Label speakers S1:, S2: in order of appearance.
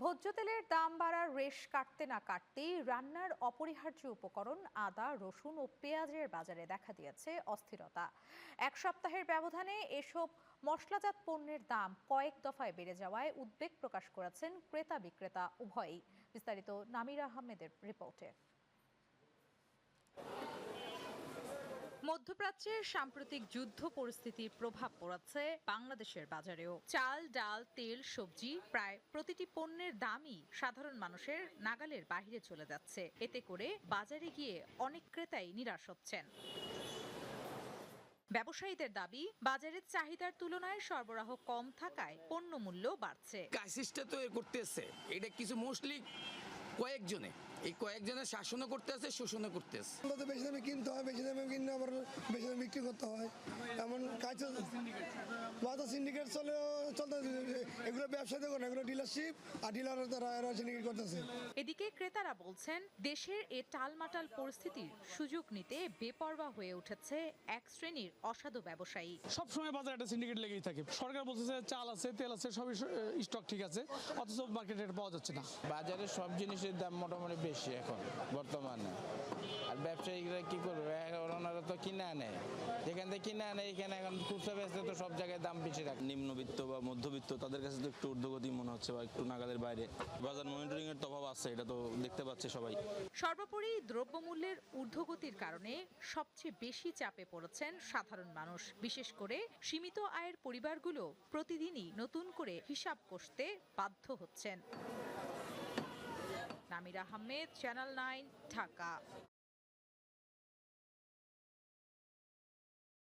S1: ভোজ্য তেলের দাম বাড়ার রেশ কাটতে না কাটতেই রান্নার অপরিহার্য উপকরণ আদা, রসুন ও পেঁয়াজের বাজারে দেখা দিয়েছে অস্থিরতা। এক সপ্তাহের ব্যবধানে এসব মশলাজাত পণ্যের দাম কয়েক দফায় বেড়ে যাওয়ায় উদ্বেগ প্রকাশ করেছেন ক্রেতা বিক্রেতা উভয়ই। বিস্তারিত নামির আহমেদের রিপোর্টে। মধ্যপ্রাচ্যের সাম্প্রতিক যুদ্ধ পরিস্থিতির প্রভাব পড়েছে বাংলাদেশের বাজারেও। চাল, ডাল, তেল, সবজি প্রায় প্রতিটি পণ্যের দামই সাধারণ মানুষের নাগালের বাইরে চলে যাচ্ছে। এতে করে বাজারে গিয়ে অনেক ক্রেতাই নিরাশ হচ্ছেন। ব্যবসায়ীদের দাবি, বাজারের চাহিদার তুলনায় সরবরাহ কম থাকায় পণ্য মূল্য বাড়ছে।
S2: ক্রাইসিসটা তো করতেছে, এটা কিছু মোস্টলি কয়েকজনে, এই কয়েকজনের শাসনও করতে আছে, শোষণও করতে আছে।
S3: বেশি দামে কিনতে হয়, বেশি দামে কিনে আবার বেশি দামে বিক্রি করতে হয়। এমন কাজ বাজার সিন্ডিকেট চলতে, এগুলো ব্যবসা দেখুন, এগুলো ডিলারশিপ আর ডিলার তারা সিন্ডিকেট করতেছে।
S1: এদিকে ক্রেতারা বলছেন, দেশের এ টালমাটাল পরিস্থিতির সুযোগ নিতে বেপরোয়া হয়ে উঠেছে এক শ্রেণীর অসাধু ব্যবসায়ী।
S4: সবসময় বাজারে একটা সিন্ডিকেট লেগেই থাকে। সরকার বলতেছে চাল আছে, তেল আছে, সবই স্টক ঠিক আছে, অথচ মার্কেটে এটা পাওয়া যাচ্ছে না।
S5: বাজারে সব জিনিসের দাম মোটামুটি বেশি এখন বর্তমানে। আর ব্যবসায়ীরা কি করবে, ওনারা তো কিনে আনে, যেখান থেকে কিনে আনে এখানে এখন খুচরা বেচতে তো সব জায়গায় দাম বেশি রাখে।
S6: নিম্নবিত্ত বা মধ্যবিত্ত তাদের কাছে তো একটু ঊর্ধ্বগতি মনে হচ্ছে বা একটু নাগালের বাইরে। বাজার মনিটরিং এর তো অভাব আছে, এটা তো দেখতে পাচ্ছে সবাই।
S1: সর্বোপরি দ্রব্যমূল্যের ঊর্ধ্বগতির কারণে সবচেয়ে বেশি চাপে পড়েছেন সাধারণ মানুষ। বিশেষ করে সীমিত আয়ের পরিবারগুলো প্রতিদিনই নতুন করে হিসাব কষতে বাধ্য হচ্ছেন। নামির আহমেদ, চ্যানেল 9, ঢাকা।